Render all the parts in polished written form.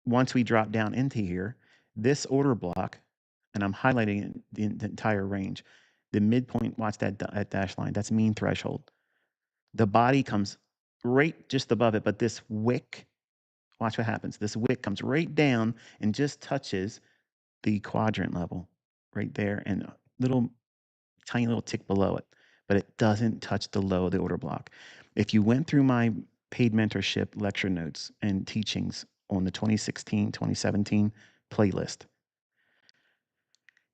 once we drop down into here, this order block, and I'm highlighting it, the entire range, the midpoint, watch that dash line, that's mean threshold. The body comes right just above it, but this wick, watch what happens. This wick comes right down and just touches the quadrant level right there and a little tiny little tick below it, but it doesn't touch the low of the order block. If you went through my paid mentorship lecture notes and teachings on the 2016, 2017 playlist,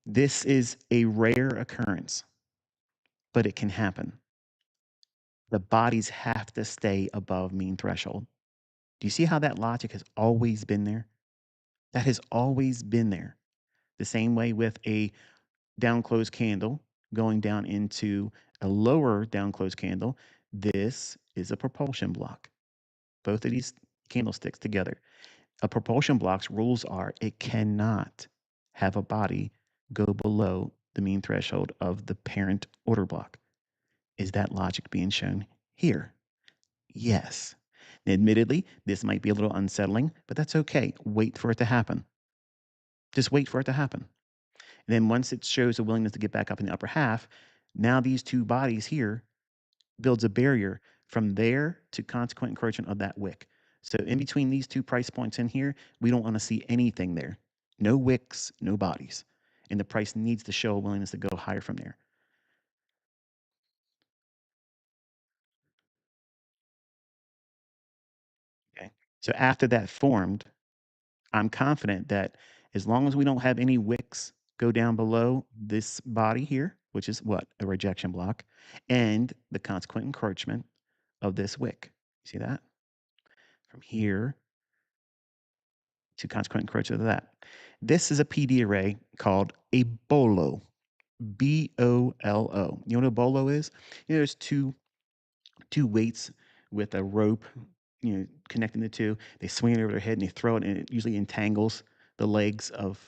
this is a rare occurrence, but it can happen. The bodies have to stay above mean threshold. Do you see how that logic has always been there? That has always been there. The same way with a down closed candle going down into a lower down closed candle. This is a propulsion block. Both of these candlesticks together. A propulsion block's rules are it cannot have a body go below the mean threshold of the parent order block. Is that logic being shown here? Yes. Admittedly, this might be a little unsettling, but that's okay. Wait for it to happen. Just wait for it to happen. And then once it shows a willingness to get back up in the upper half, now these two bodies here builds a barrier from there to consequent encroachment of that wick. So in between these two price points in here, we don't want to see anything there. No wicks, no bodies. And the price needs to show a willingness to go higher from there. Okay. So after that formed, I'm confident that as long as we don't have any wicks go down below this body here, which is what? A rejection block, and the consequent encroachment of this wick. See that? From here to consequent encroachment of that. This is a PD array called a Bolo. Bolo. You know what a Bolo is? There's two weights with a rope, connecting the two. They swing it over their head and they throw it, and it usually entangles the legs of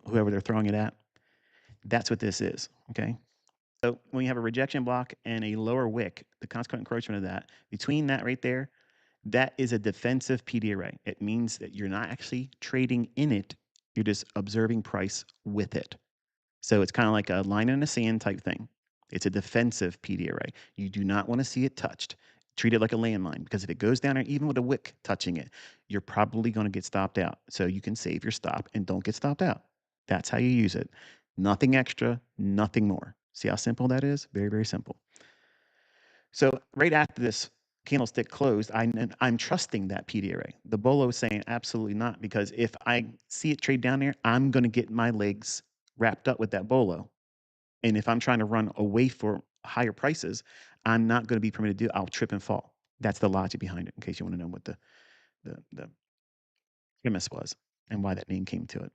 whoever they're throwing it at. That's what this is. Okay. So when you have a rejection block and a lower wick, the consequent encroachment of that, between that right there, that is a defensive PD array. It means that you're not actually trading in it, you're just observing price with it. So it's kind of like a line in the sand type thing. It's a defensive PD array. You do not want to see it touched. Treat it like a landmine, because if it goes down there, even with a wick touching it, you're probably going to get stopped out. So you can save your stop and don't get stopped out. That's how you use it. Nothing extra, nothing more. See how simple that is? Very, very simple. So right after this candlestick closed, I'm trusting that PD array. The Bolo is saying absolutely not, because if I see it trade down there, I'm going to get my legs wrapped up with that Bolo. And if I'm trying to run away for higher prices, I'm not going to be permitted to do it. I'll trip and fall. That's the logic behind it, in case you want to know what the premise was and why that name came to it.